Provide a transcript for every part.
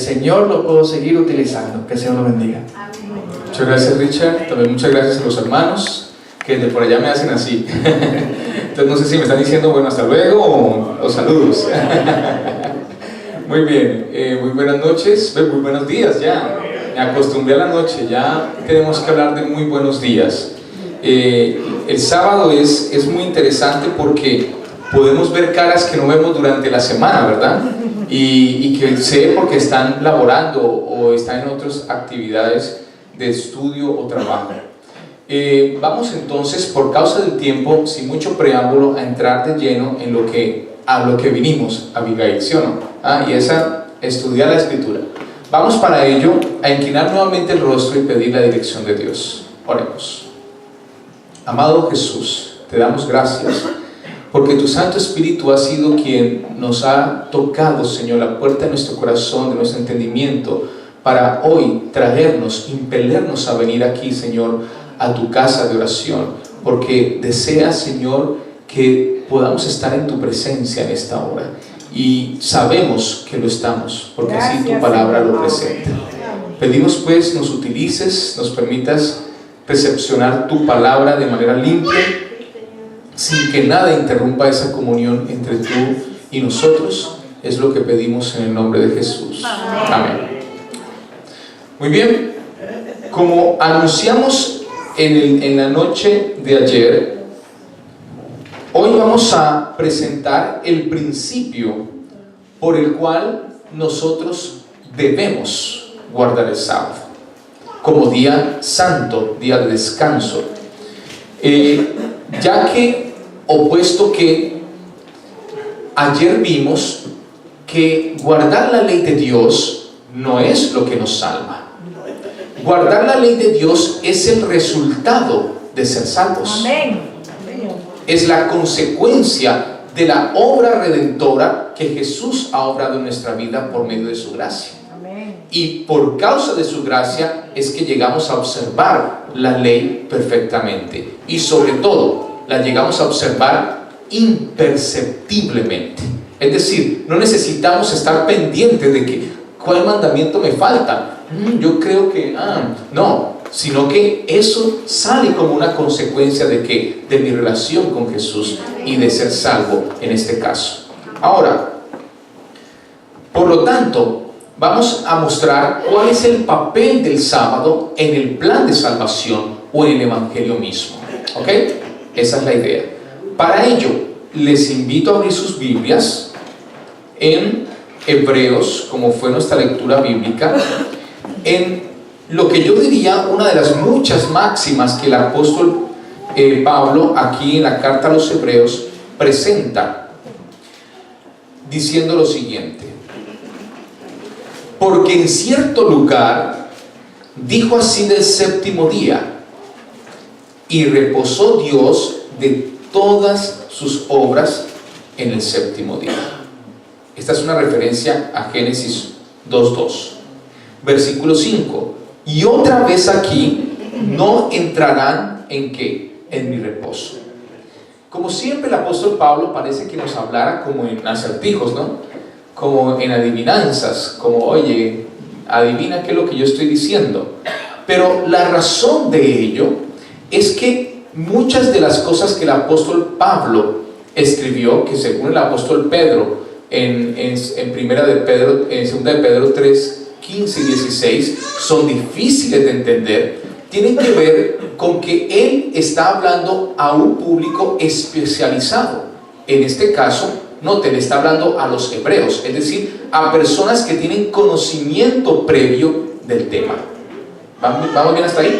Señor lo puedo seguir utilizando. Que el Señor lo bendiga. Muchas gracias, Richard. También muchas gracias a los hermanos que de por allá me hacen así. Entonces no sé si me están diciendo bueno, hasta luego o saludos. Muy bien, muy buenas noches, muy buenos días ya. Me acostumbré a la noche, ya tenemos que hablar de muy buenos días. El sábado es muy interesante porque podemos ver caras que no vemos durante la semana, ¿verdad? Y que sé porque están laborando o están en otras actividades de estudio o trabajo. Vamos entonces, por causa del tiempo, sin mucho preámbulo, a entrar de lleno en a lo que vinimos, Abigail, ¿sí o no? Y esa, estudiar la Escritura. Vamos para ello a inclinar nuevamente el rostro y pedir la dirección de Dios. Oremos. Amado Jesús, te damos gracias porque tu Santo Espíritu ha sido quien nos ha tocado, Señor, la puerta de nuestro corazón, de nuestro entendimiento, para hoy traernos, impelernos a venir aquí, Señor, a tu casa de oración, porque deseas, Señor, que podamos estar en tu presencia en esta hora, y sabemos que lo estamos, porque así tu palabra lo presenta. Pedimos pues nos utilices, nos permitas recepcionar tu palabra de manera limpia, sin que nada interrumpa esa comunión entre tú y nosotros. Es lo que pedimos en el nombre de Jesús. Amén. Muy bien, como anunciamos en la noche de ayer, hoy vamos a presentar el principio por el cual nosotros debemos guardar el sábado como día santo, día de descanso, ya que, o puesto que ayer vimos que guardar la ley de Dios no es lo que nos salva. Guardar la ley de Dios es el resultado de ser salvos. Amén. Es la consecuencia de la obra redentora que Jesús ha obrado en nuestra vida por medio de su gracia. Amén. Y por causa de su gracia es que llegamos a observar la ley perfectamente. Y sobre todo, la llegamos a observar imperceptiblemente. Es decir, no necesitamos estar pendientes de que ¿cuál mandamiento me falta? Yo creo que, no, sino que eso sale como una consecuencia de mi relación con Jesús y de ser salvo en este caso. Ahora, por lo tanto, vamos a mostrar cuál es el papel del sábado en el plan de salvación o en el evangelio mismo. ¿Ok? Esa es la idea. Para ello, les invito a abrir sus Biblias en Hebreos, como fue nuestra lectura bíblica, en lo que yo diría una de las muchas máximas que el apóstol Pablo aquí en la carta a los Hebreos presenta, diciendo lo siguiente: porque en cierto lugar dijo así del séptimo día, y reposó Dios de todas sus obras en el séptimo día. Esta es una referencia a Génesis 2:2. Versículo 5. Y otra vez aquí, no entrarán ¿en qué? En mi reposo. Como siempre el apóstol Pablo parece que nos hablara como en acertijos, ¿no? Como en adivinanzas, como oye, adivina qué es lo que yo estoy diciendo. Pero la razón de ello es que muchas de las cosas que el apóstol Pablo escribió, que según el apóstol Pedro en segunda de Pedro 3, 15 y 16, son difíciles de entender, tienen que ver con que él está hablando a un público especializado. En este caso, noten, está hablando a los hebreos, es decir, a personas que tienen conocimiento previo del tema. ¿Vamos bien hasta ahí?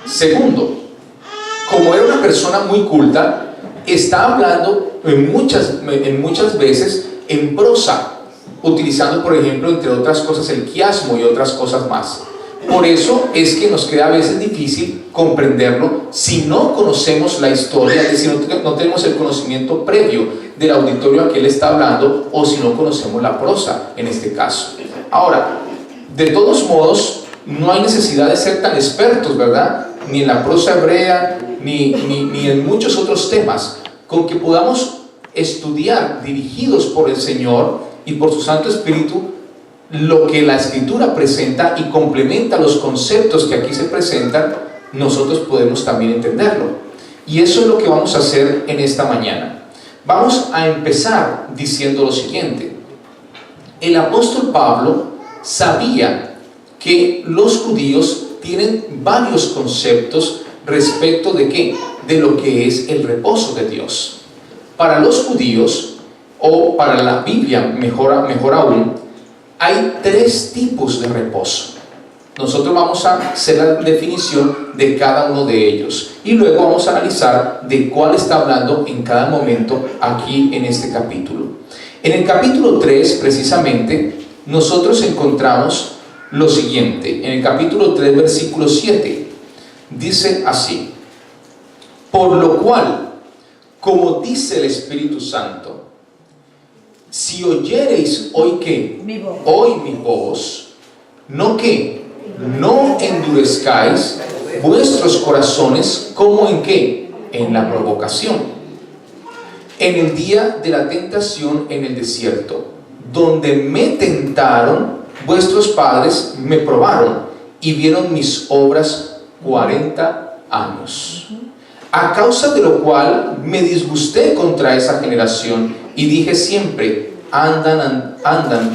Segundo, como era una persona muy culta, está hablando en muchas veces en prosa, utilizando, por ejemplo, entre otras cosas, el quiasmo y otras cosas más. Por eso es que nos queda a veces difícil comprenderlo si no conocemos la historia, es decir, no tenemos el conocimiento previo del auditorio a que él está hablando, o si no conocemos la prosa en este caso. Ahora, de todos modos, no hay necesidad de ser tan expertos, ¿verdad? Ni en la prosa hebrea, ni en muchos otros temas, con que podamos estudiar, dirigidos por el Señor y por su Santo Espíritu, lo que la Escritura presenta y complementa los conceptos que aquí se presentan, nosotros podemos también entenderlo. Y eso es lo que vamos a hacer en esta mañana. Vamos a empezar diciendo lo siguiente. El apóstol Pablo sabía que los judíos tienen varios conceptos respecto de ¿qué? De lo que es el reposo de Dios. Para los judíos, o para la Biblia, mejor aún, hay 3 tipos de reposo. Nosotros vamos a hacer la definición de cada uno de ellos y luego vamos a analizar de cuál está hablando en cada momento aquí en este capítulo. En el capítulo 3, precisamente, nosotros encontramos lo siguiente. En el capítulo 3, versículo 7, dice así: por lo cual, como dice el Espíritu Santo, si oyereis hoy ¿qué? Hoy mi voz, no ¿qué? No endurezcáis vuestros corazones como en ¿qué? En la provocación, en el día de la tentación en el desierto, donde me tentaron vuestros padres, me probaron y vieron mis obras 40 años. A causa de lo cual me disgusté contra esa generación y dije siempre, andan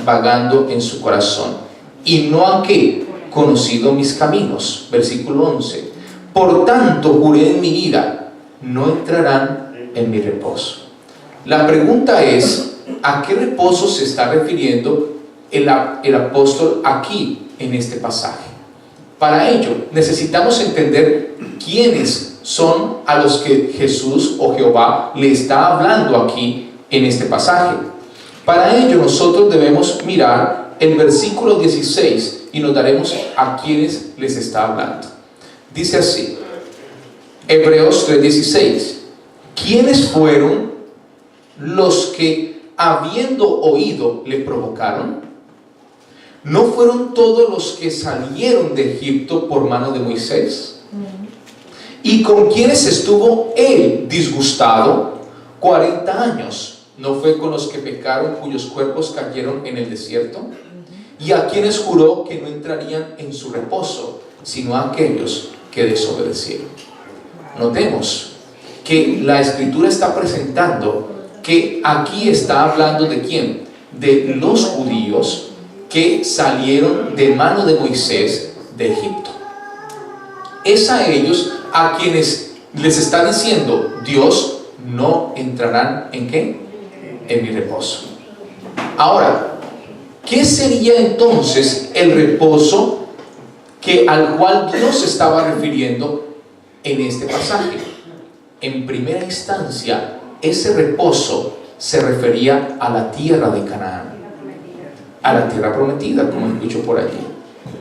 vagando en su corazón y no han ¿qué? Conocido mis caminos. Versículo 11. Por tanto juré en mi ira, no entrarán en mi reposo. La pregunta es, ¿a qué reposo se está refiriendo el apóstol aquí en este pasaje? Para ello necesitamos entender quiénes son a los que Jesús o Jehová le está hablando aquí en este pasaje. Para ello nosotros debemos mirar el versículo 16 y nos daremos a quiénes les está hablando. Dice así, Hebreos 3:16: ¿quiénes fueron los que habiendo oído le provocaron? ¿No fueron todos los que salieron de Egipto por mano de Moisés? ¿Y con quienes estuvo él disgustado 40 años? ¿No fue con los que pecaron, cuyos cuerpos cayeron en el desierto? ¿Y a quienes juró que no entrarían en su reposo, sino a aquellos que desobedecieron? Notemos que la Escritura está presentando que aquí está hablando ¿de quién? De los judíos que salieron de mano de Moisés de Egipto. Es a ellos a quienes les está diciendo Dios, no entrarán ¿en qué? En mi reposo. Ahora, ¿qué sería entonces el reposo al cual Dios se estaba refiriendo en este pasaje? En primera instancia, ese reposo se refería a la tierra de Canaán, a la tierra prometida, como escucho por allí.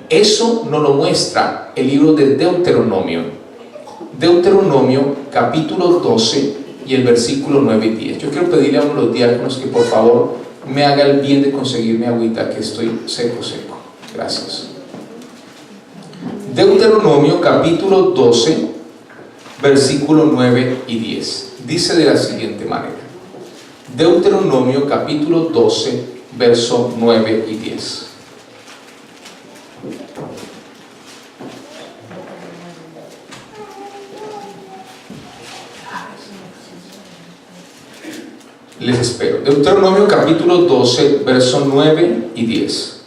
Eso nos lo muestra el libro de Deuteronomio. Deuteronomio capítulo 12 y el versículo 9 y 10. Yo quiero pedirle a uno de los diáconos que por favor me haga el bien de conseguirme agüita, que estoy seco. Gracias. Deuteronomio capítulo 12, versículo 9 y 10. Dice de la siguiente manera. Deuteronomio capítulo 12, verso 9 y 10. Les espero. Deuteronomio capítulo 12, verso 9 y 10.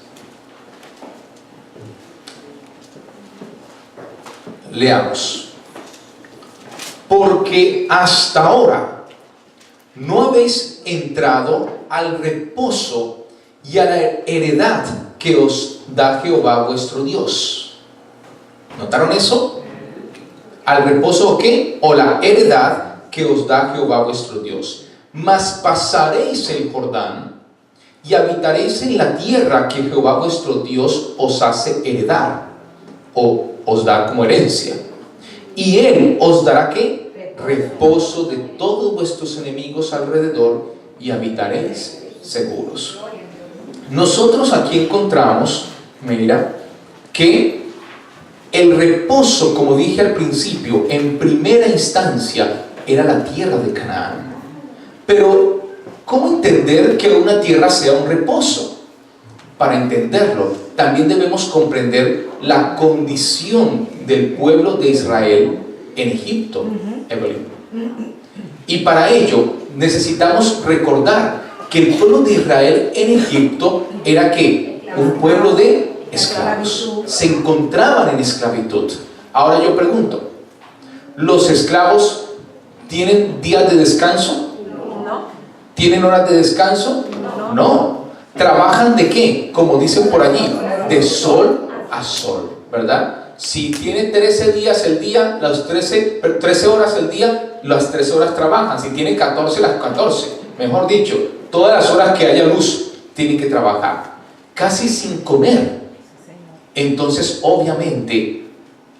Leamos. Porque hasta ahora no habéis entrado al reposo y a la heredad que os da Jehová vuestro Dios. ¿Notaron eso? ¿Al reposo o qué? O la heredad que os da Jehová vuestro Dios. Mas pasaréis el Jordán y habitaréis en la tierra que Jehová vuestro Dios os hace heredar o os da como herencia. Y Él os dará ¿qué? Reposo de todos vuestros enemigos alrededor y habitaréis seguros. Nosotros aquí encontramos, mira, que el reposo, como dije al principio, en primera instancia era la tierra de Canaán. Pero, ¿cómo entender que una tierra sea un reposo? para entenderlo, también debemos comprender la condición del pueblo de Israel en Egipto, Evelyn. Y para ello necesitamos recordar que el pueblo de Israel en Egipto era ¿qué? Un pueblo de esclavos. Se encontraban en esclavitud. Ahora yo pregunto, ¿los esclavos tienen días de descanso? No. ¿Tienen horas de descanso? No. ¿Trabajan de qué? Como dicen por allí, de sol a sol, ¿verdad? Si tiene 13 días el día, las 13 horas el día, las 13 horas trabajan. Si tiene 14, las 14. Mejor dicho, todas las horas que haya luz, tienen que trabajar. Casi sin comer. Entonces, obviamente,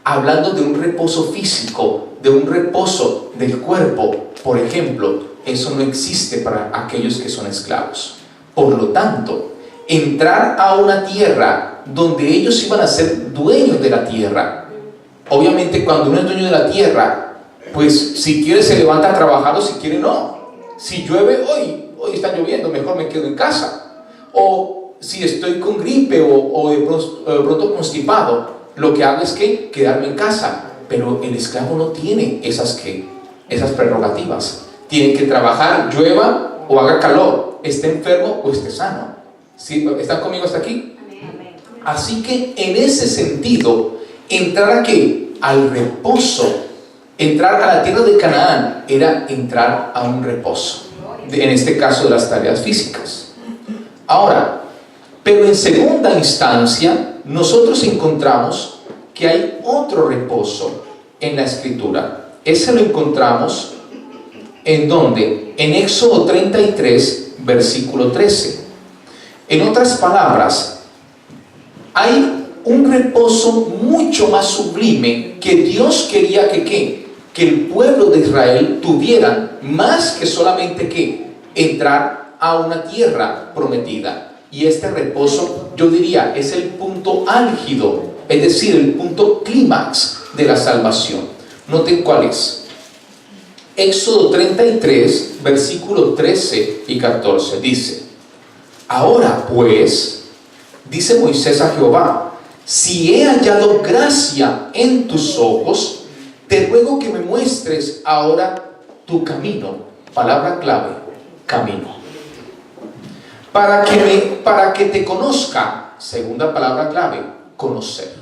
hablando de un reposo físico, de un reposo del cuerpo, por ejemplo, eso no existe para aquellos que son esclavos. Por lo tanto, entrar a una tierra donde ellos iban a ser dueños de la tierra. Obviamente, cuando uno es dueño de la tierra, pues si quiere se levanta a trabajar o si quiere no. Si llueve, hoy está lloviendo, mejor me quedo en casa. O si estoy con gripe o de pronto constipado, lo que hago es que quedarme en casa. Pero el esclavo no tiene esas prerrogativas. Tiene que trabajar, llueva o haga calor, esté enfermo o esté sano. ¿Sí? ¿Están conmigo hasta aquí? Así que en ese sentido, entrar ¿a qué? Al reposo. Entrar a la tierra de Canaán era entrar a un reposo. En este caso de las tareas físicas. Ahora, pero en segunda instancia, nosotros encontramos que hay otro reposo en la Escritura. Ese lo encontramos ¿en dónde? En Éxodo 33, versículo 13. En otras palabras, hay un reposo mucho más sublime que Dios quería que el pueblo de Israel tuviera, más que solamente que entrar a una tierra prometida. Y este reposo, yo diría, es el punto álgido, es decir, el punto clímax de la salvación. Noten cuál es. Éxodo 33, versículo 13 y 14 dice: ahora pues, dice Moisés a Jehová, si he hallado gracia en tus ojos, te ruego que me muestres ahora tu camino. Palabra clave, camino. Para que te conozca, segunda palabra clave, conocer.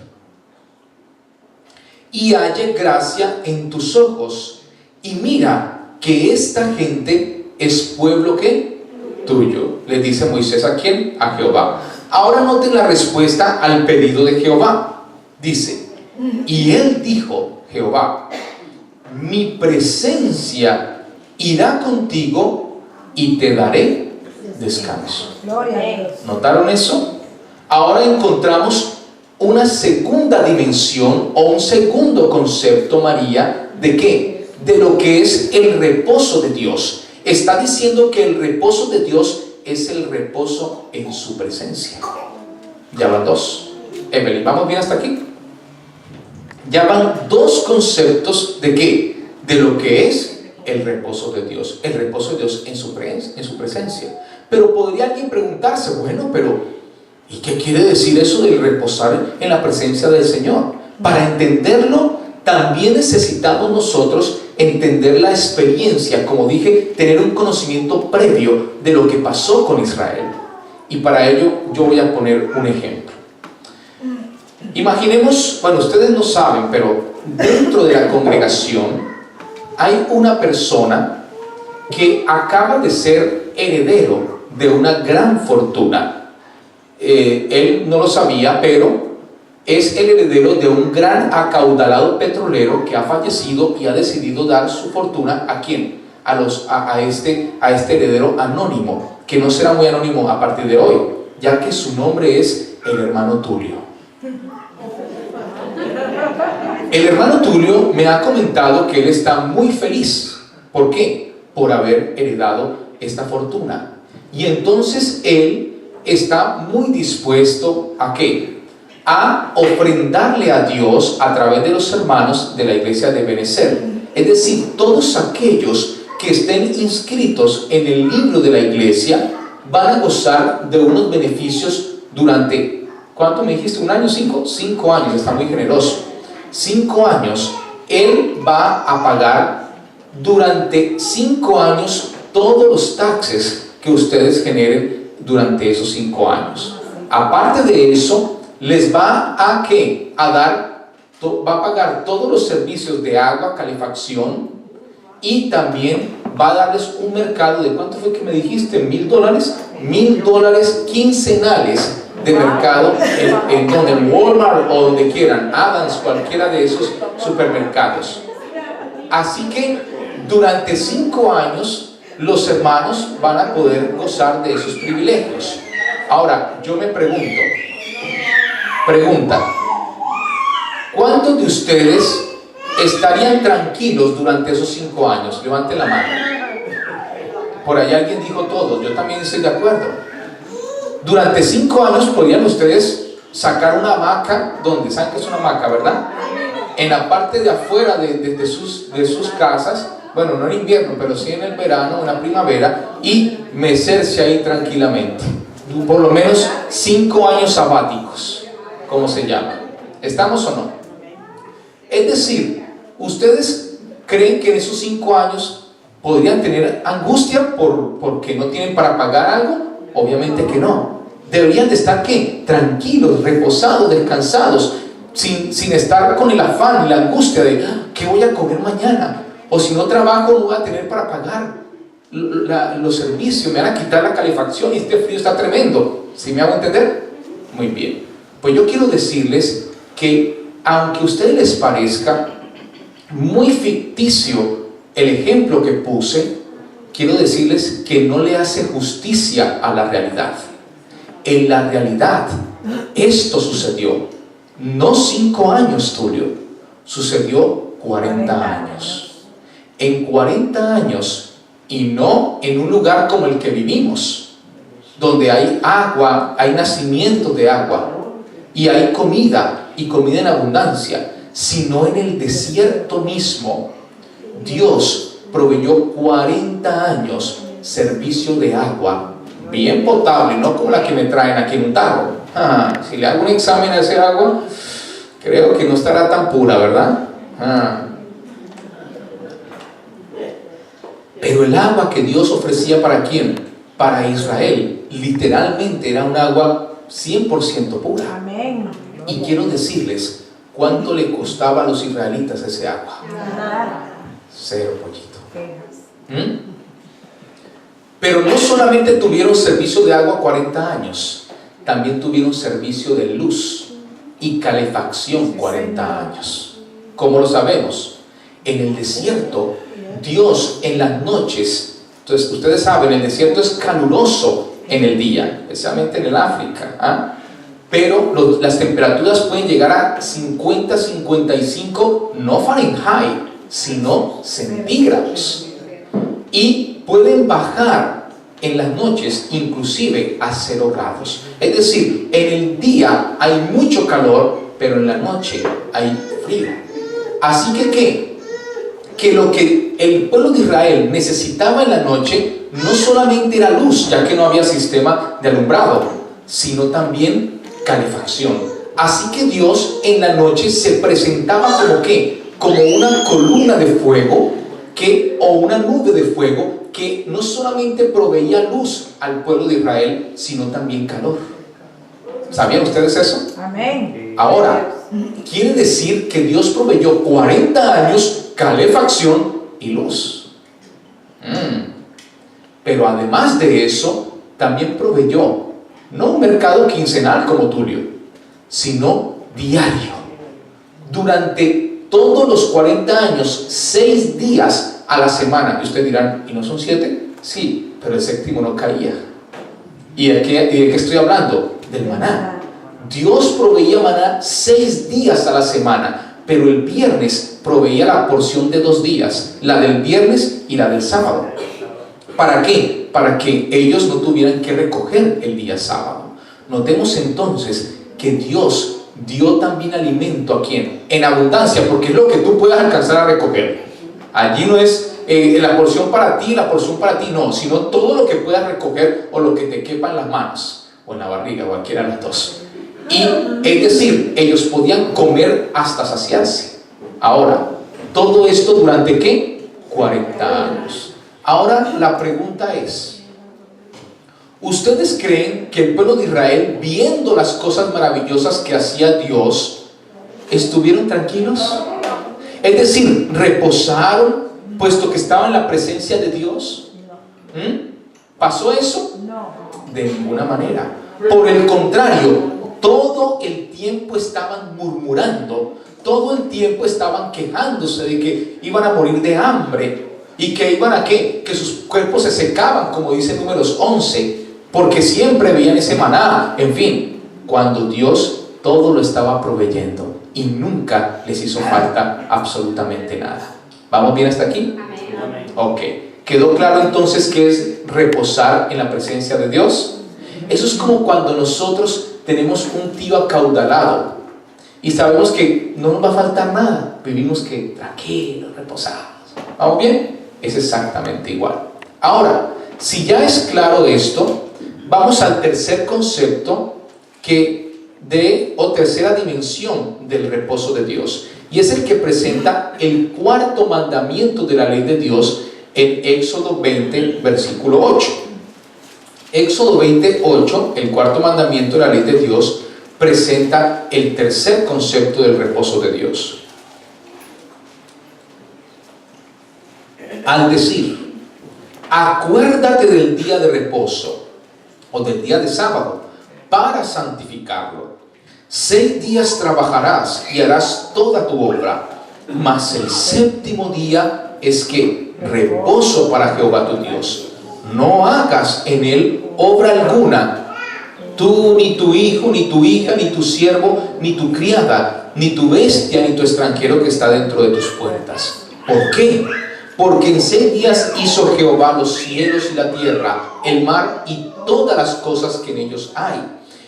Y halle gracia en tus ojos, y mira que esta gente es pueblo ¿qué? Tuyo. Le dice Moisés ¿a quién? A Jehová. Ahora noten la respuesta al pedido de Jehová. Dice, y él dijo, Jehová, mi presencia irá contigo y te daré descanso. ¿Notaron eso? Ahora encontramos una segunda dimensión o un segundo concepto, María, ¿de qué? De lo que es el reposo de Dios. Está diciendo que el reposo de Dios es el reposo en su presencia. Ya van dos. Evelyn, ¿vamos bien hasta aquí? Ya van dos conceptos de qué, de lo que es el reposo de Dios. El reposo de Dios en su presencia. Pero podría alguien preguntarse, bueno, pero ¿y qué quiere decir eso del reposar en la presencia del Señor? Para entenderlo, también necesitamos nosotros entender la experiencia, como dije, tener un conocimiento previo de lo que pasó con Israel. Y para ello yo voy a poner un ejemplo. Imaginemos, bueno, ustedes no saben, pero dentro de la congregación hay una persona que acaba de ser heredero de una gran fortuna. Él no lo sabía, pero es el heredero de un gran acaudalado petrolero que ha fallecido y ha decidido dar su fortuna ¿a quién? A este heredero anónimo, que no será muy anónimo a partir de hoy, ya que su nombre es el hermano Tulio. El hermano Tulio me ha comentado que él está muy feliz. ¿Por qué? Por haber heredado esta fortuna. Y entonces él está muy dispuesto ¿a qué? A ofrendarle a Dios a través de los hermanos de la iglesia de Benecer. Es decir, todos aquellos que estén inscritos en el libro de la iglesia van a gozar de unos beneficios durante, ¿cuánto me dijiste? ¿Un año? ¿5? 5 años, está muy generoso. 5 años, Él va a pagar durante 5 años todos los taxes que ustedes generen durante esos 5 años. Aparte de eso, les va a ¿qué? A dar, va a pagar todos los servicios de agua, calefacción, y también va a darles un mercado de, ¿cuánto fue que me dijiste? $1,000. $1,000 quincenales de mercado en donde Walmart o donde quieran, Adams, cualquiera de esos supermercados. Así que durante 5 años los hermanos van a poder gozar de esos privilegios. Ahora, yo me pregunta, ¿cuántos de ustedes estarían tranquilos durante esos 5 años? Levanten la mano. Por ahí alguien dijo todos, yo también estoy de acuerdo. Durante 5 años podrían ustedes sacar una hamaca, ¿dónde? ¿Saben qué es una hamaca, verdad? En la parte de afuera de sus casas, bueno, no en invierno, pero sí en el verano, en la primavera, y mecerse ahí tranquilamente. Por lo menos 5 años sabáticos, como se llama. ¿Estamos o no? Es decir, ¿ustedes creen que en esos 5 años podrían tener angustia porque no tienen para pagar algo? Obviamente que no. Deberían de estar ¿qué? Tranquilos, reposados, descansados, sin estar con el afán y la angustia de ¿qué voy a comer mañana? O si no trabajo no voy a tener para pagar los servicios, me van a quitar la calefacción y este frío está tremendo. ¿Sí me hago entender? Muy bien. Pues yo quiero decirles que aunque a ustedes les parezca muy ficticio el ejemplo que puse, quiero decirles que no le hace justicia a la realidad. En la realidad, esto sucedió, no 5 años, Tulio, sucedió 40 años. En 40 años, y no en un lugar como el que vivimos, donde hay agua, hay nacimiento de agua, y hay comida, y comida en abundancia, sino en el desierto mismo. Dios proveyó 40 años servicio de agua, bien potable, no como la que me traen aquí en un tarro. Si le hago un examen a ese agua, creo que no estará tan pura, ¿verdad? Pero el agua que Dios ofrecía, ¿para quién? Para Israel, literalmente era un agua 100% pura. Amén. Y quiero decirles, ¿cuánto le costaba a los israelitas ese agua? 0, pollito. Pero no solamente tuvieron servicio de agua 40 años, también tuvieron servicio de luz y calefacción 40 años. ¿Cómo lo sabemos? En el desierto, Dios en las noches, entonces ustedes saben, el desierto es caluroso en el día, especialmente en el África, pero las temperaturas pueden llegar a 50, 55, no Fahrenheit, sino centígrados, y pueden bajar en las noches inclusive a 0 grados. Es decir, en el día hay mucho calor, pero en la noche hay frío. Así que ¿qué? Que lo que el pueblo de Israel necesitaba en la noche no solamente era luz, ya que no había sistema de alumbrado, sino también calefacción. Así que Dios en la noche se presentaba como ¿qué? Como una columna de fuego o una nube de fuego que no solamente proveía luz al pueblo de Israel, sino también calor. ¿Sabían ustedes eso? Amén. Ahora, quiere decir que Dios proveyó 40 años calefacción y luz. Pero además de eso, también proveyó no un mercado quincenal como Tulio, sino diario. Durante todos los 40 años, 6 días a la semana. Y ustedes dirán, ¿y no son 7? Sí, pero el séptimo no caía. ¿Y de qué estoy hablando? Del maná. Dios proveía maná 6 días a la semana, pero el viernes proveía la porción de 2 días, la del viernes y la del sábado. ¿Para qué? Para que ellos no tuvieran que recoger el día sábado. Notemos entonces que Dios dio también alimento a ¿quién? En abundancia, porque es lo que tú puedas alcanzar a recoger. Allí no es la porción para ti, no, sino todo lo que puedas recoger o lo que te quepa en las manos. o en la barriga, cualquiera de las dos. Y es decir, ellos podían comer hasta saciarse. Ahora, todo esto durante ¿qué? 40 años. Ahora la pregunta es, ¿ustedes creen que el pueblo de Israel, viendo las cosas maravillosas que hacía Dios, estuvieron tranquilos? Es decir, ¿reposaron puesto que estaban en la presencia de Dios? ¿Pasó eso? De ninguna manera. Por el contrario, todo el tiempo estaban murmurando, todo el tiempo estaban quejándose de que iban a morir de hambre y que iban a ¿qué? Que sus cuerpos se secaban, como dice Números 11, porque siempre veían ese maná. En fin, cuando Dios todo lo estaba proveyendo y nunca les hizo falta absolutamente nada. ¿Vamos bien hasta aquí? Amén. Ok. ¿Quedó claro entonces qué es reposar en la presencia de Dios? Eso es como cuando nosotros tenemos un tío acaudalado y sabemos que no nos va a faltar nada. Vivimos que tranquilos, reposados. ¿Vamos bien? Es exactamente igual. Ahora, si ya es claro esto, vamos al tercer concepto o tercera dimensión del reposo de Dios. Y es el que presenta el cuarto mandamiento de la ley de Dios en Éxodo 20, versículo 8. Éxodo 28, el cuarto mandamiento de la ley de Dios, presenta el tercer concepto del reposo de Dios. Al decir, acuérdate del día de reposo o del día de sábado para santificarlo. 6 días trabajarás y harás toda tu obra, mas el séptimo día es que reposo para Jehová tu Dios. No hagas en él obra alguna, tú, ni tu hijo, ni tu hija, ni tu siervo, ni tu criada, ni tu bestia, ni tu extranjero que está dentro de tus puertas. ¿Por qué? Porque en 6 días hizo Jehová los cielos y la tierra, el mar y todas las cosas que en ellos hay,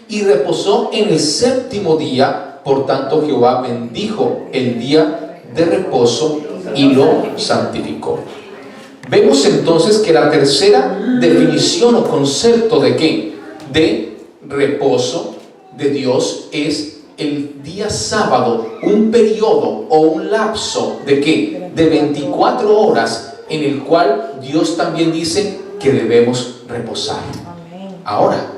y reposó en el séptimo día. Por tanto Jehová bendijo el día de reposo y lo santificó. Vemos entonces que la tercera definición o concepto de ¿qué? De reposo de Dios es el día sábado, un periodo o un lapso de ¿qué? De 24 horas en el cual Dios también dice que debemos reposar. Ahora,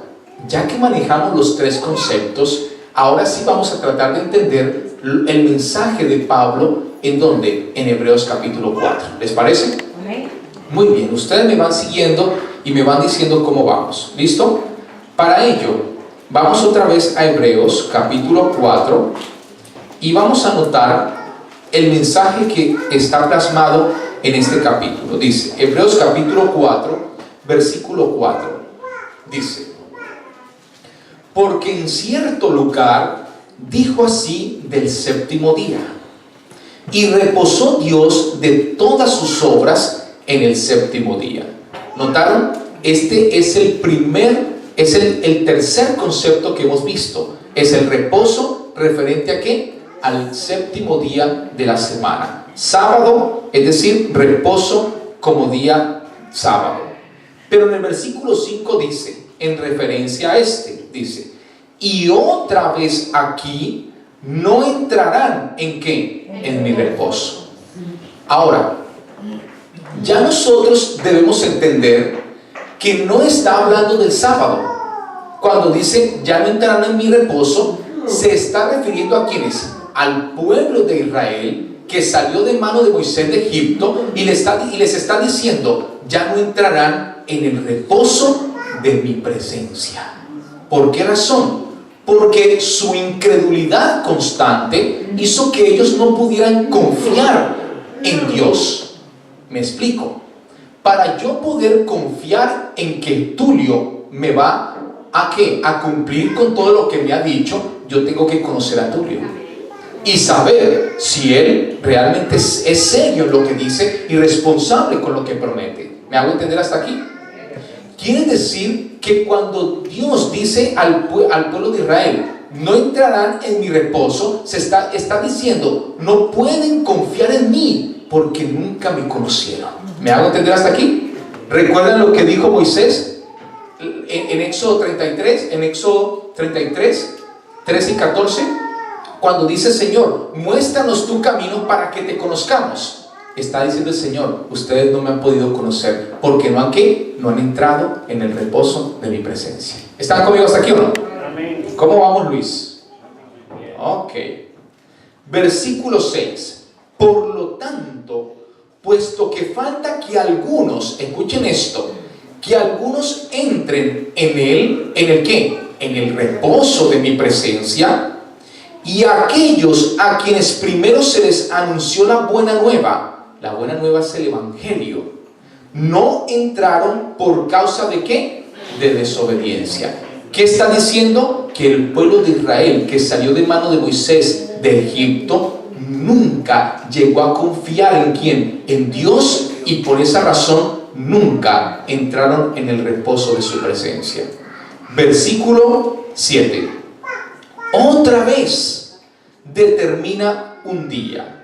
ya que manejamos los tres conceptos, ahora sí vamos a tratar de entender el mensaje de Pablo en donde, en Hebreos capítulo 4. ¿Les parece? Muy bien, ustedes me van siguiendo y me van diciendo cómo vamos. ¿Listo? Para ello, vamos otra vez a Hebreos capítulo 4 y vamos a notar el mensaje que está plasmado en este capítulo. Dice, Hebreos capítulo 4, versículo 4. Dice, porque en cierto lugar dijo así del séptimo día, y reposó Dios de todas sus obras en el séptimo día. ¿Notaron? Este es el tercer concepto que hemos visto. Es el reposo referente a ¿qué? Al séptimo día de la semana. Sábado, es decir, reposo como día sábado. Pero en el versículo 5 dice, en referencia a dice, y otra vez aquí no entrarán ¿en qué? En mi reposo. Ahora, ya nosotros debemos entender que no está hablando del sábado. Cuando dice ya no entrarán en mi reposo, se está refiriendo a quienes, al pueblo de Israel que salió de mano de Moisés de Egipto y les está diciendo ya no entrarán en el reposo de mi presencia. ¿Por qué razón? Porque su incredulidad constante hizo que ellos no pudieran confiar en Dios. Me explico. Para yo poder confiar en que Tulio me va a ¿qué? A cumplir con todo lo que me ha dicho, yo tengo que conocer a Tulio y saber si él realmente es serio en lo que dice y responsable con lo que promete. ¿Me hago entender hasta aquí? Quiere decir que cuando Dios dice al pueblo de Israel, no entrarán en mi reposo, está diciendo, no pueden confiar en mí porque nunca me conocieron. ¿Me hago entender hasta aquí? ¿Recuerdan lo que dijo Moisés? en Éxodo 33, 13 y 14, cuando dice Señor, muéstranos tu camino para que te conozcamos. Está diciendo el Señor, ustedes no me han podido conocer porque no han entrado en el reposo de mi presencia. ¿Están conmigo hasta aquí o no? Amén. ¿Cómo vamos, Luis? Ok. Versículo 6. Por lo tanto, puesto que falta que algunos, escuchen esto, que algunos entren ¿en el qué? En el reposo de mi presencia, y aquellos a quienes primero se les anunció la buena nueva es el Evangelio, no entraron por causa de ¿qué? De desobediencia. ¿Qué está diciendo? Que el pueblo de Israel que salió de mano de Moisés de Egipto nunca llegó a confiar ¿en quién? En Dios, y por esa razón nunca entraron en el reposo de su presencia. Versículo 7. Otra vez determina un día.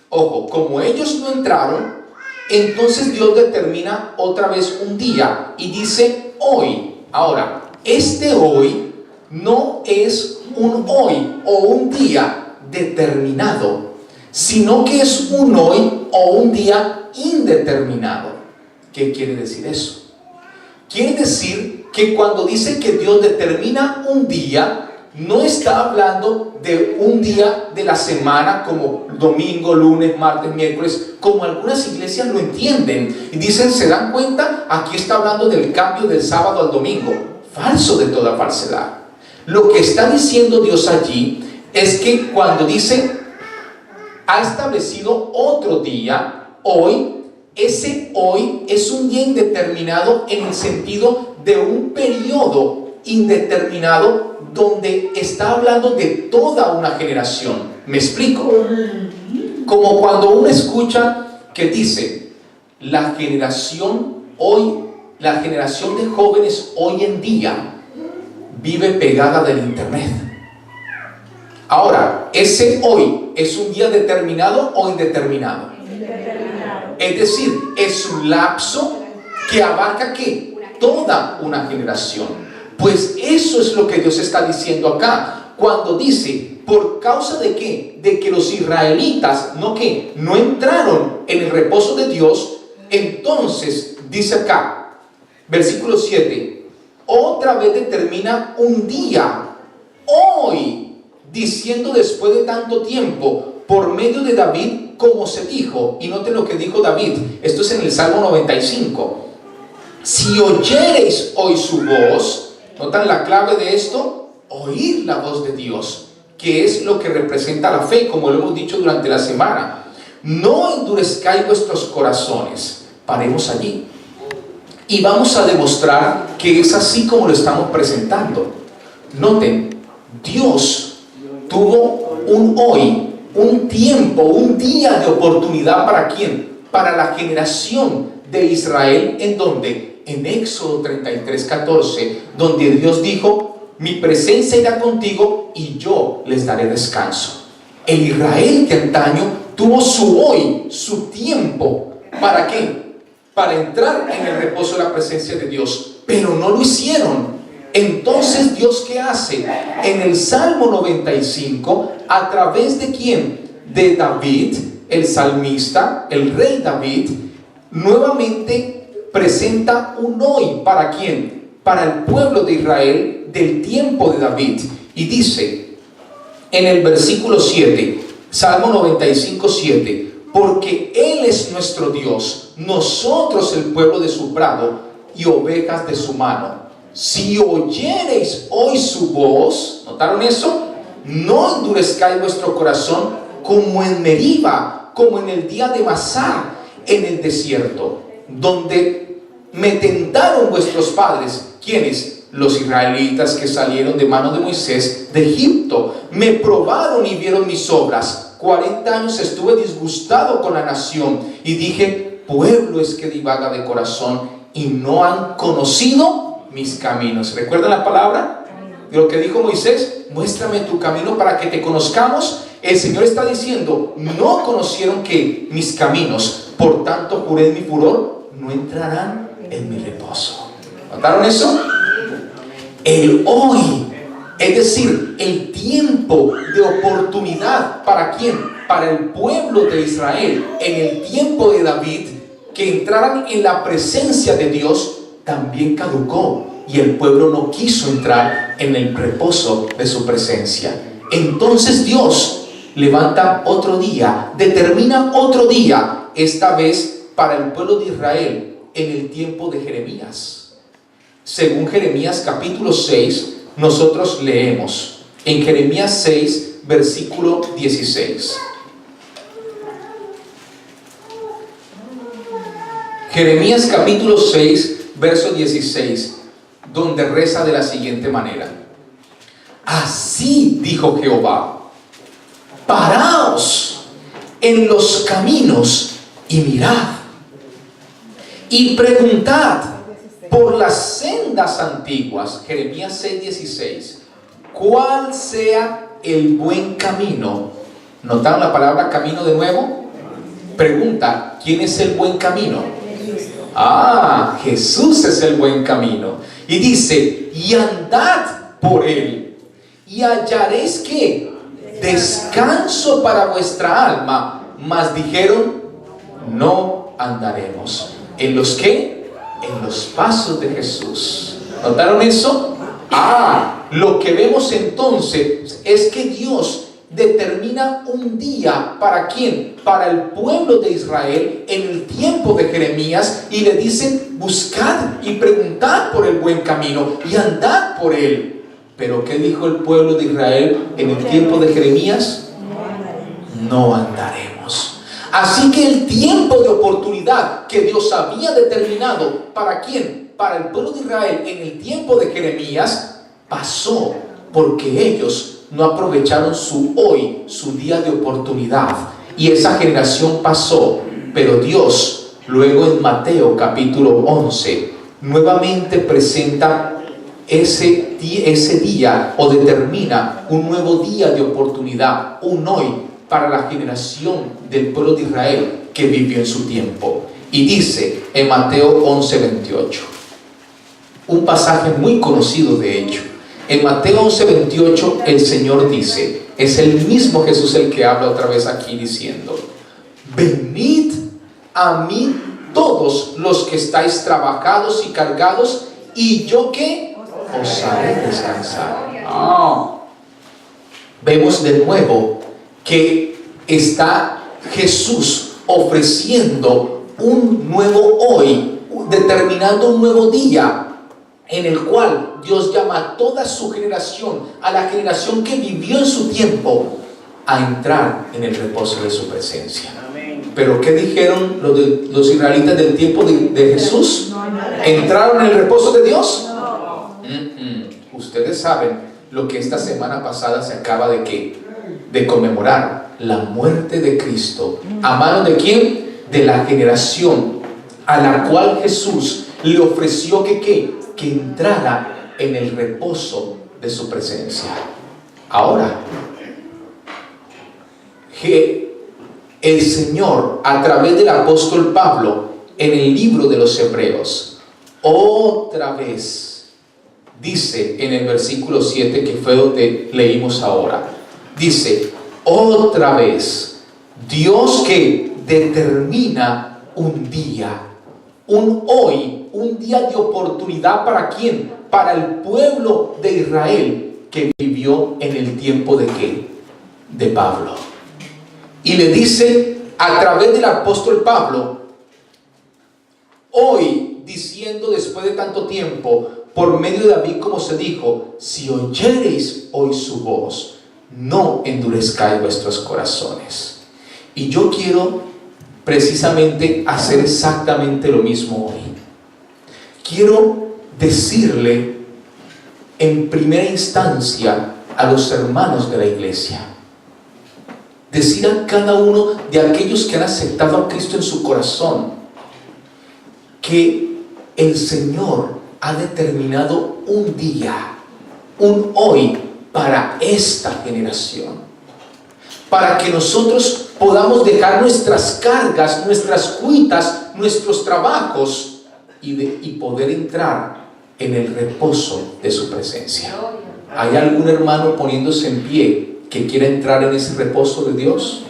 Ojo, como ellos no entraron, entonces Dios determina otra vez un día y dice hoy. Ahora, este hoy no es un hoy o un día determinado, sino que es un hoy o un día indeterminado. ¿Qué quiere decir eso? Quiere decir que cuando dice que Dios determina un día, no está hablando de un día de la semana como domingo, lunes, martes, miércoles, como algunas iglesias lo entienden y dicen, ¿se dan cuenta? Aquí está hablando del cambio del sábado al domingo. Falso de toda falsedad. Lo que está diciendo Dios allí es que cuando dice ha establecido otro día, hoy, ese hoy es un día indeterminado en el sentido de un periodo indeterminado donde está hablando de toda una generación. ¿Me explico? Como cuando uno escucha que dice la generación de jóvenes hoy en día vive pegada del internet. Ahora, ¿ese hoy es un día determinado o indeterminado? Indeterminado. Es decir, es un lapso que abarca ¿qué? Toda una generación. Pues eso es lo que Dios está diciendo acá, cuando dice, ¿por causa de qué? De que los israelitas no entraron en el reposo de Dios. Entonces dice acá, versículo 7, otra vez determina un día, hoy, diciendo después de tanto tiempo, por medio de David, como se dijo. Y noten lo que dijo David, esto es en el Salmo 95. Si oyereis hoy su voz. ¿Notan la clave de esto? Oír la voz de Dios, que es lo que representa la fe, como lo hemos dicho durante la semana. No endurezcáis vuestros corazones. Paremos allí y vamos a demostrar que es así como lo estamos presentando. Noten, Dios tuvo un hoy, un tiempo, un día de oportunidad. ¿Para quién? Para la generación de Israel. ¿En dónde? En Éxodo 33:14, donde Dios dijo, mi presencia irá contigo y yo les daré descanso. El Israel de antaño tuvo su hoy, su tiempo. ¿Para qué? Para entrar en el reposo de la presencia de Dios, pero no lo hicieron. Entonces Dios, ¿qué hace? En el Salmo 95, a través de ¿quién? De David, el salmista, el rey David, nuevamente presenta un hoy. ¿Para quién? Para el pueblo de Israel del tiempo de David. Y dice en el versículo 7, Salmo 95, 7, porque Él es nuestro Dios, nosotros el pueblo de su prado y ovejas de su mano. Si oyereis hoy su voz, ¿notaron eso? No endurezcáis vuestro corazón como en Meriba, como en el día de Masá, en el desierto, donde me tentaron vuestros padres. ¿Quiénes? Los israelitas que salieron de mano de Moisés de Egipto. Me probaron y vieron mis obras. 40 años estuve disgustado con la nación y dije, pueblo es que divaga de corazón y no han conocido mis caminos. ¿Recuerdan la palabra? De lo que dijo Moisés, muéstrame tu camino para que te conozcamos. El Señor está diciendo, no conocieron que mis caminos, por tanto juré en mi furor, no entrarán en mi reposo. ¿Notaron eso? el hoy. Es decir, el tiempo de oportunidad. ¿Para quién? Para el pueblo de Israel. En el tiempo de David, que entraran en la presencia de Dios, también caducó. Y el pueblo no quiso entrar en el reposo de su presencia. Entonces Dios levanta otro día, determina otro día, esta vez para el pueblo de Israel, en el tiempo de Jeremías. Según Jeremías capítulo 6, nosotros leemos en Jeremías 6, versículo 16. Jeremías capítulo 6, verso 16, donde reza de la siguiente manera: así dijo Jehová, paraos en los caminos y mirad, y preguntad por las sendas antiguas. Jeremías 6:16. ¿Cuál sea el buen camino? ¿Notaron la palabra camino de nuevo? Pregunta: ¿quién es el buen camino? Jesús es el buen camino. Y dice: y andad por él, y hallaréis que descanso para vuestra alma. Mas dijeron: no andaremos. ¿En los qué? En los pasos de Jesús. ¿Notaron eso? Lo que vemos entonces es que Dios determina un día. ¿Para quién? Para el pueblo de Israel en el tiempo de Jeremías, y le dicen: buscad y preguntad por el buen camino y andad por él. Pero ¿qué dijo el pueblo de Israel en el tiempo de Jeremías? No andaremos. Así que el tiempo de oportunidad que Dios había determinado, ¿para quién? Para el pueblo de Israel en el tiempo de Jeremías, pasó, porque ellos no aprovecharon su hoy, su día de oportunidad, y esa generación pasó. Pero Dios luego en Mateo capítulo 11 nuevamente presenta ese día, o determina un nuevo día de oportunidad, un hoy, para la generación del pueblo de Israel que vivió en su tiempo. Y dice en Mateo 11:28, un pasaje muy conocido de hecho. En Mateo 11:28 el Señor dice, es el mismo Jesús el que habla otra vez aquí diciendo: venid a mí todos los que estáis trabajados y cargados, y yo que os haré descansar. Vemos de nuevo que está Jesús ofreciendo un nuevo hoy, determinando un nuevo día, en el cual Dios llama a toda su generación, a la generación que vivió en su tiempo, a entrar en el reposo de su presencia. Pero ¿qué dijeron los israelitas del tiempo de Jesús? ¿Entraron en el reposo de Dios? Ustedes saben lo que esta semana pasada se acaba de conmemorar: la muerte de Cristo. ¿A mano de quién? De la generación a la cual Jesús le ofreció que entrara en el reposo de su presencia. Ahora, que el Señor, a través del apóstol Pablo, en el libro de los Hebreos, otra vez dice en el versículo 7, que fue donde leímos ahora, dice: otra vez Dios que determina un día, un hoy, un día de oportunidad. ¿Para quién? Para el pueblo de Israel que vivió en el tiempo de ¿qué? De Pablo. Y le dice a través del apóstol Pablo, hoy, diciendo después de tanto tiempo, por medio de David, como se dijo: si oyereis hoy su voz, no endurezcáis vuestros corazones. Y yo quiero precisamente hacer exactamente lo mismo hoy. Quiero decirle en primera instancia a los hermanos de la iglesia, decir a cada uno de aquellos que han aceptado a Cristo en su corazón, que el Señor ha determinado un día, un hoy, para esta generación, para que nosotros podamos dejar nuestras cargas, nuestras cuitas, nuestros trabajos, y poder entrar en el reposo de su presencia. ¿Hay algún hermano poniéndose en pie que quiera entrar en ese reposo de Dios?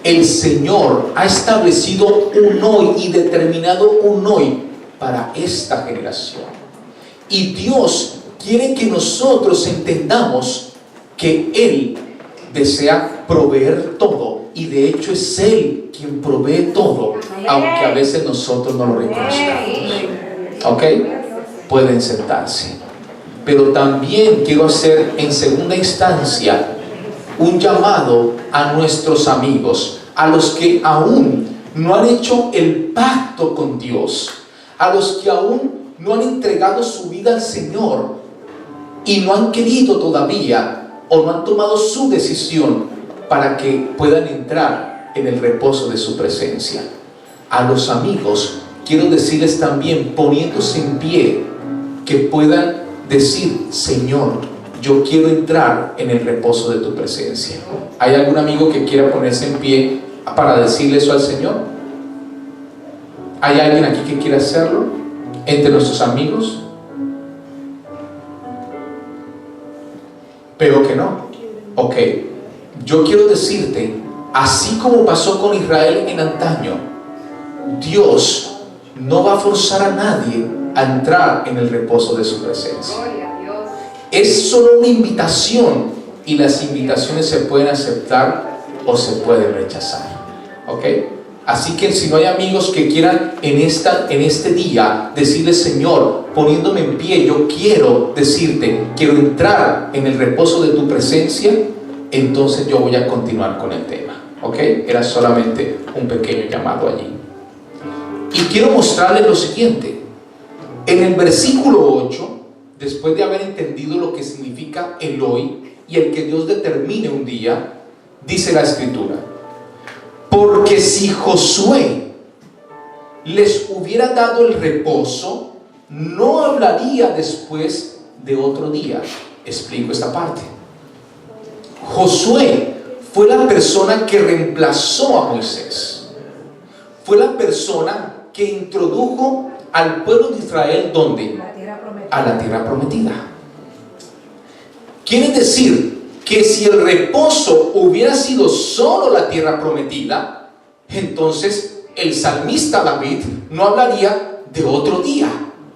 El Señor ha establecido un hoy y determinado un hoy para esta generación. Y Dios quiere que nosotros entendamos que Él desea proveer todo. Y de hecho es Él quien provee todo, aunque a veces nosotros no lo reconozcamos. ¿Ok? Pueden sentarse. Pero también quiero hacer en segunda instancia un llamado a nuestros amigos, a los que aún no han hecho el pacto con Dios, a los que aún no han entregado su vida al Señor y no han querido todavía o no han tomado su decisión para que puedan entrar en el reposo de su presencia. A los amigos quiero decirles también, poniéndose en pie, que puedan decir: Señor, yo quiero entrar en el reposo de tu presencia. ¿Hay algún amigo que quiera ponerse en pie para decirle eso al Señor? ¿Hay alguien aquí que quiera hacerlo entre nuestros amigos? Pero que no. Ok, yo quiero decirte, así como pasó con Israel en antaño, Dios no va a forzar a nadie a entrar en el reposo de su presencia. Es solo una invitación, y las invitaciones se pueden aceptar o se pueden rechazar. ¿Ok? Así que si no hay amigos que quieran en este día decirle: Señor, poniéndome en pie, yo quiero decirte, quiero entrar en el reposo de tu presencia, entonces yo voy a continuar con el tema. ¿Ok? Era solamente un pequeño llamado allí. Y quiero mostrarles lo siguiente. En el versículo 8, después de haber entendido lo que significa el hoy y el que Dios determine un día, dice la Escritura: porque si Josué les hubiera dado el reposo, no hablaría después de otro día. Explico esta parte. Josué fue la persona que reemplazó a Moisés. Fue la persona que introdujo al pueblo de Israel, ¿dónde? A la tierra prometida. Quiere decir que si el reposo hubiera sido solo la tierra prometida, entonces el salmista David no hablaría de otro día,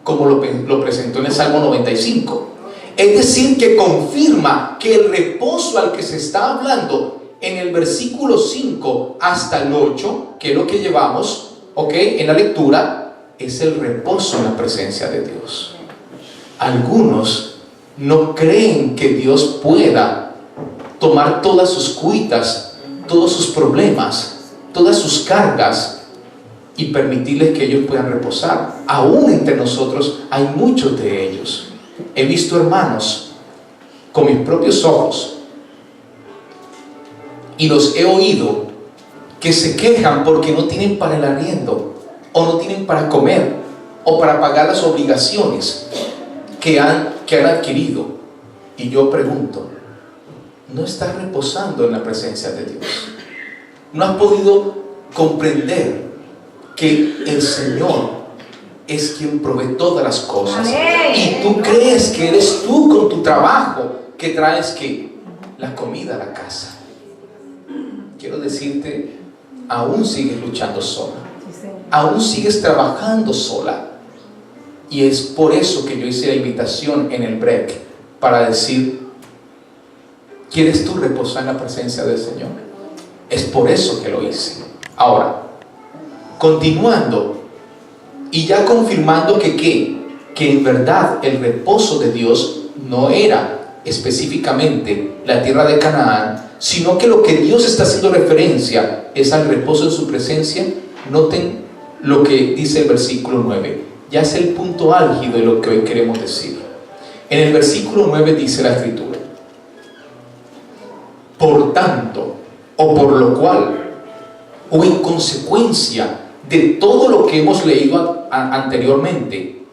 como lo presentó en el Salmo 95. Es decir, que confirma que el reposo al que se está hablando en el versículo 5 hasta el 8, que es lo que llevamos, en la lectura, es el reposo en la presencia de Dios. Algunos no creen que Dios pueda tomar todas sus cuitas, todos sus problemas, todas sus cargas y permitirles que ellos puedan reposar. Aún entre nosotros hay muchos de ellos. He visto hermanos con mis propios ojos y los he oído que se quejan porque no tienen para el arriendo, o no tienen para comer, o para pagar las obligaciones que han adquirido. Y yo pregunto: ¿no estás reposando en la presencia de Dios? ¿No has podido comprender que el Señor es quien provee todas las cosas? Y tú crees que eres tú con tu trabajo que traes que la comida a la casa. Quiero decirte, aún sigues luchando sola, aún sigues trabajando sola. Y es por eso que yo hice la invitación en el break, para decir: ¿quieres tú reposar en la presencia del Señor? Es por eso que lo hice. Ahora, continuando y ya confirmando que en verdad el reposo de Dios no era específicamente la tierra de Canaán, sino que lo que Dios está haciendo referencia es al reposo en su presencia. Noten lo que dice el versículo 9. Ya es el punto álgido de lo que hoy queremos decir. En el versículo 9 dice la Escritura: por tanto, o por lo cual, o en consecuencia de todo lo que hemos leído anteriormente,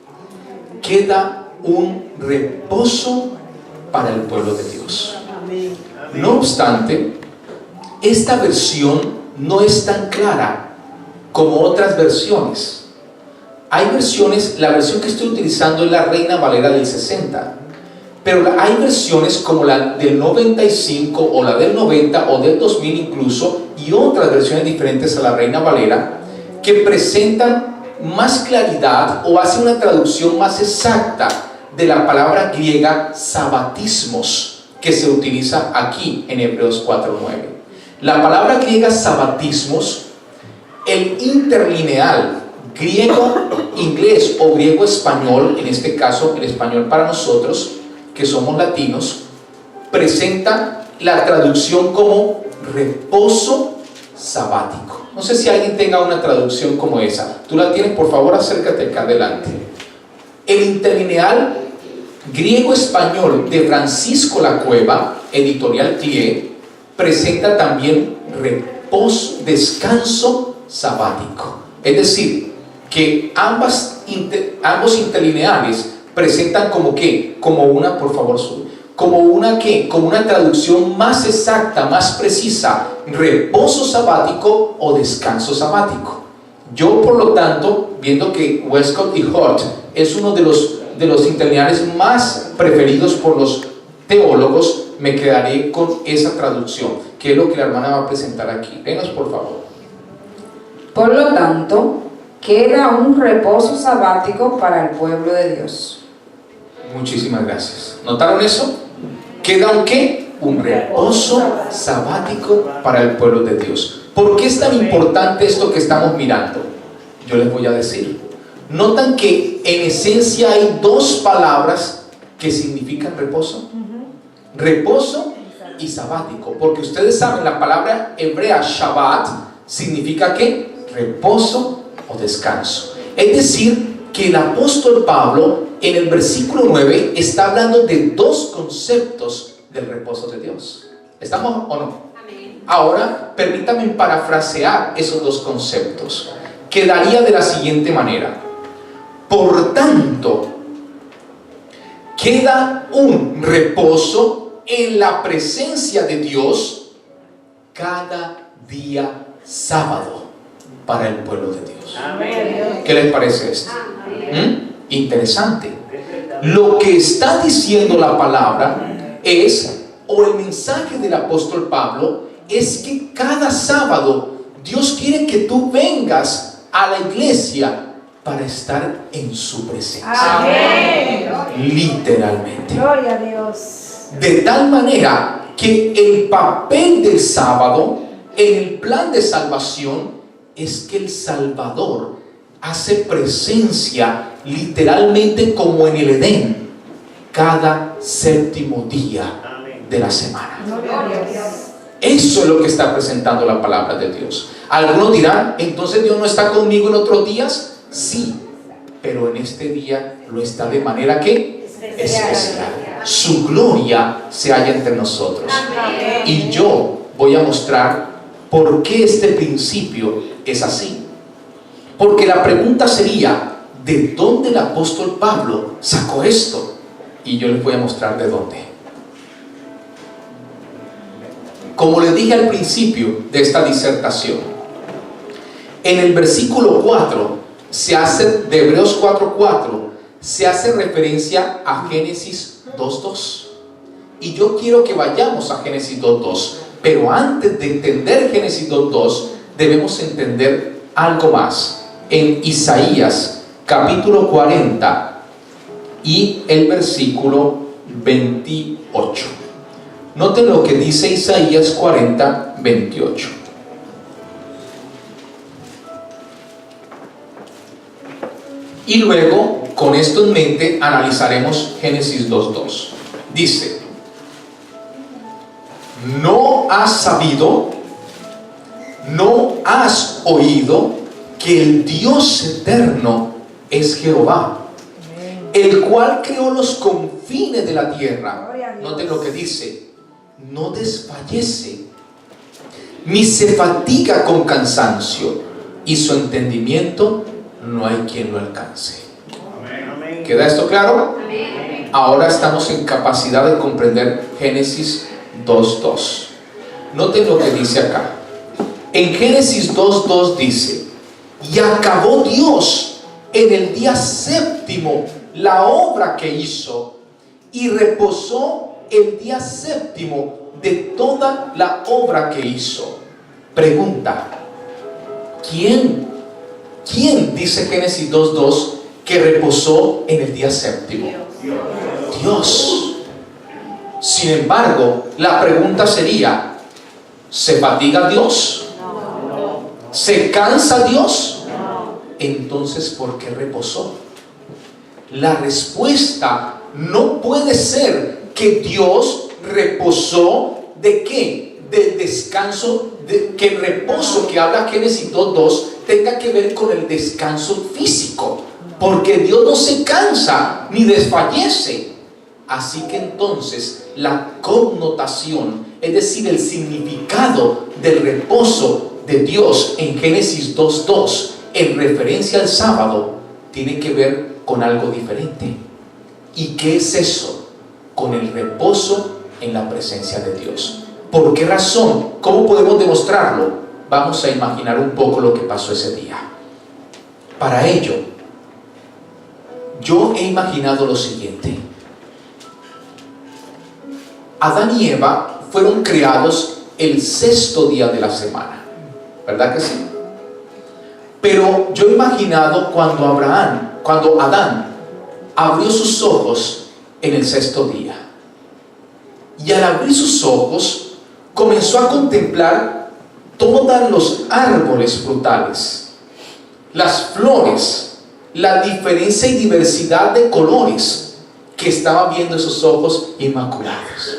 queda un reposo para el pueblo de Dios. No obstante, esta versión no es tan clara como otras versiones. Hay versiones, la versión que estoy utilizando es la Reina Valera del 60, pero hay versiones como la del 95 o la del 90 o del 2000 incluso, y otras versiones diferentes a la Reina Valera que presentan más claridad o hacen una traducción más exacta de la palabra griega sabatismos que se utiliza aquí en Hebreos 4:9. La palabra griega sabatismos, el interlineal griego inglés o griego español, en este caso el español para nosotros que somos latinos, presenta la traducción como reposo sabático. No sé si alguien tenga una traducción como esa. Tú la tienes, por favor, acércate acá adelante. El interlineal griego-español de Francisco La Cueva, editorial CLIE, presenta también reposo, descanso sabático. Es decir, que ambos interlineales presentan como que, como una, por favor, como una traducción más exacta, más precisa, reposo sabático o descanso sabático. Yo, por lo tanto, viendo que Westcott y Hort es uno de los interlineales más preferidos por los teólogos, me quedaré con esa traducción, que es lo que la hermana va a presentar aquí. Venos, por favor. Por lo tanto, queda un reposo sabático para el pueblo de Dios. Muchísimas gracias. ¿Notaron eso? ¿Queda un qué? Un reposo sabático para el pueblo de Dios. ¿Por qué es tan importante esto que estamos mirando? Yo les voy a decir. ¿Notan que en esencia hay dos palabras que significan reposo? Reposo y sabático. Porque ustedes saben, la palabra hebrea Shabbat significa ¿qué? Reposo o descanso. Es decir, que el apóstol Pablo en el versículo 9 está hablando de dos conceptos del reposo de Dios. ¿Estamos o no? Amén. Ahora, permítanme parafrasear esos dos conceptos. Quedaría de la siguiente manera. Por tanto, queda un reposo en la presencia de Dios cada día sábado para el pueblo de Dios. Amén. ¿Qué les parece esto? Interesante. Lo que está diciendo la palabra es, o el mensaje del apóstol Pablo, es que cada sábado Dios quiere que tú vengas a la iglesia para estar en su presencia. Amén. Literalmente. Gloria a Dios. De tal manera que el papel del sábado en el plan de salvación es que el Salvador hace presencia literalmente como en el Edén cada séptimo día de la semana. Eso es lo que está presentando la palabra de Dios. Algunos dirán, entonces Dios no está conmigo en otros días. Sí, pero en este día lo está de manera que especial. Su gloria se halla entre nosotros. Y yo voy a mostrar por qué este principio es así. Porque la pregunta sería, ¿de dónde el apóstol Pablo sacó esto? Y yo les voy a mostrar de dónde. Como les dije al principio de esta disertación, en el versículo 4 se hace, de Hebreos 4:4, se hace referencia a Génesis 2:2. Y yo quiero que vayamos a Génesis 2:2. Pero antes de entender Génesis 2:2, debemos entender algo más. En Isaías capítulo 40 y el versículo 28. Noten lo que dice Isaías 40, 28. Y luego, con esto en mente, analizaremos Génesis 2:2. Dice: ¿no has sabido, no has oído que el Dios eterno es Jehová, el cual creó los confines de la tierra? Noten lo que dice: no desfallece, ni se fatiga con cansancio, y su entendimiento no hay quien lo alcance. ¿Queda esto claro? Ahora estamos en capacidad de comprender Génesis 2:2. Noten lo que dice acá. En Génesis 2:2 dice: Y acabó Dios en el día séptimo la obra que hizo, y reposó el día séptimo de toda la obra que hizo. Pregunta: ¿quién dice Génesis 2:2 que reposó en el día séptimo? Dios. Sin embargo, la pregunta sería: ¿se fatiga Dios? ¿Se cansa Dios? Entonces, ¿por qué reposó? La respuesta no puede ser que Dios reposó ¿de qué? Del descanso, que el reposo que habla Génesis 2:2 tenga que ver con el descanso físico, porque Dios no se cansa ni desfallece. Así que entonces la connotación, es decir, el significado del reposo de Dios en Génesis 2:2 en referencia al sábado tiene que ver con algo diferente. ¿Y qué es eso? Con el reposo en la presencia de Dios. ¿Por qué razón? ¿Cómo podemos demostrarlo? Vamos a imaginar un poco lo que pasó ese día. Para ello, yo he imaginado lo siguiente: Adán y Eva fueron creados el sexto día de la semana, ¿verdad que sí? Pero yo he imaginado cuando Adán abrió sus ojos en el sexto día, y al abrir sus ojos comenzó a contemplar todos los árboles frutales, las flores, la diferencia y diversidad de colores que estaban viendo esos ojos inmaculados.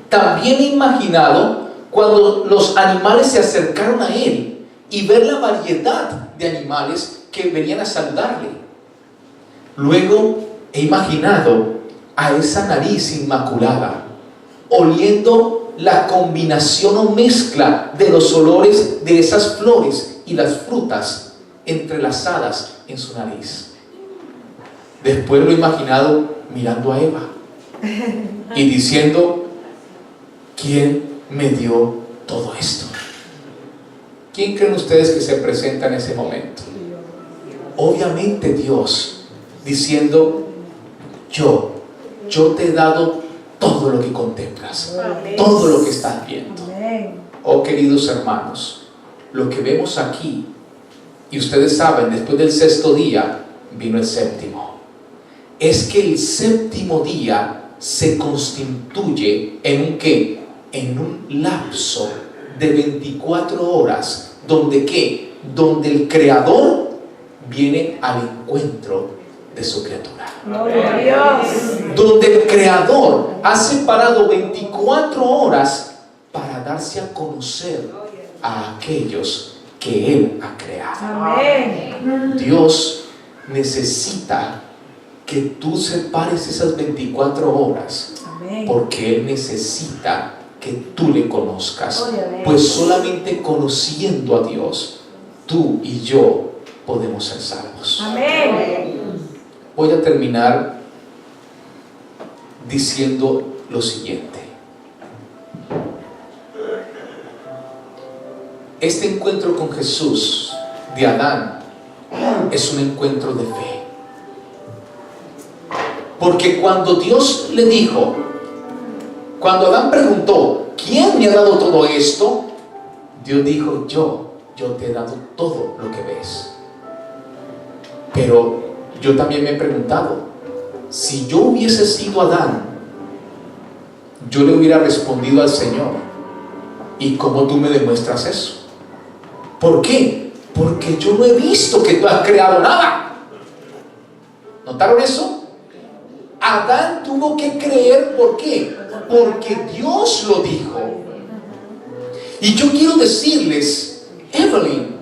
También he imaginado cuando los animales se acercaron a él y ver la variedad de animales que venían a saludarle. Luego he imaginado a esa nariz inmaculada oliendo la combinación o mezcla de los olores de esas flores y las frutas entrelazadas en su nariz. Después lo he imaginado mirando a Eva y diciendo: ¿quién me dio todo esto? ¿Quién creen ustedes que se presenta en ese momento? Obviamente Dios, diciendo: yo te he dado todo lo que contemplas, todo lo que estás viendo. Oh, queridos hermanos, lo que vemos aquí, y ustedes saben, después del sexto día vino el séptimo, es que el séptimo día se constituye en un ¿qué? En un lapso de 24 horas donde ¿qué? Donde el Creador viene al encuentro de su criatura. Gloria a Dios. Donde el Creador ha separado 24 horas para darse a conocer a aquellos que Él ha creado. Amén. Dios necesita que tú separes esas 24 horas, porque Él necesita que tú le conozcas, pues solamente conociendo a Dios, tú y yo podemos ser salvos. Amén. Voy a terminar diciendo lo siguiente: este encuentro con Jesús de Adán es un encuentro de fe, porque cuando Dios le dijo, cuando Adán preguntó: ¿quién me ha dado todo esto? Dios dijo: yo te he dado todo lo que ves. Pero yo también me he preguntado, si yo hubiese sido Adán, yo le hubiera respondido al Señor: ¿y cómo tú me demuestras eso? ¿Por qué? Porque yo no he visto que tú has creado nada. ¿Notaron eso? Adán tuvo que creer. ¿Por qué? Porque Dios lo dijo. Y yo quiero decirles, Evelyn,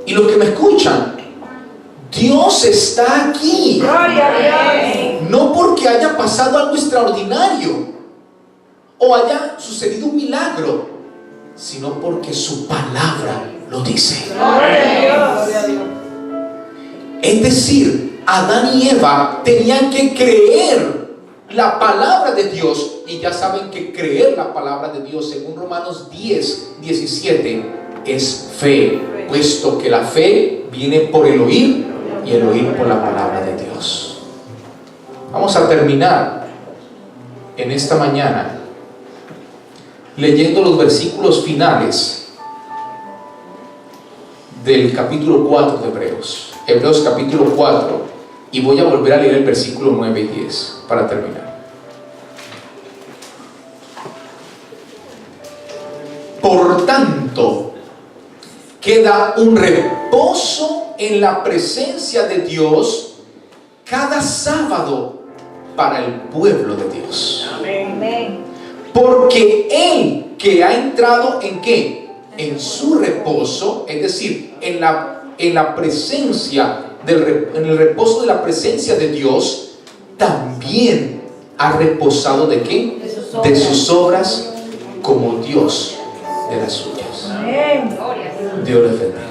y los que me escuchan, Dios está aquí. Gloria a Dios. No porque haya pasado algo extraordinario o haya sucedido un milagro, sino porque su palabra lo dice. Gloria a Dios. Es decir, Adán y Eva tenían que creer la palabra de Dios, y ya saben que creer la palabra de Dios, según Romanos 10:17, es fe, puesto que la fe viene por el oír y el oír por la palabra de Dios. Vamos a terminar en esta mañana leyendo los versículos finales del capítulo 4 de Hebreos. Hebreos capítulo 4, y voy a volver a leer el versículo 9 y 10 para terminar. Por tanto, queda un reposo en la presencia de Dios cada sábado para el pueblo de Dios. Amén. Porque Él que ha entrado en ¿qué? En su reposo, es decir, en la presencia en el reposo de la presencia de Dios, también ha reposado ¿de qué? De sus obras como Dios de las suyas. Amén. Dios les bendiga.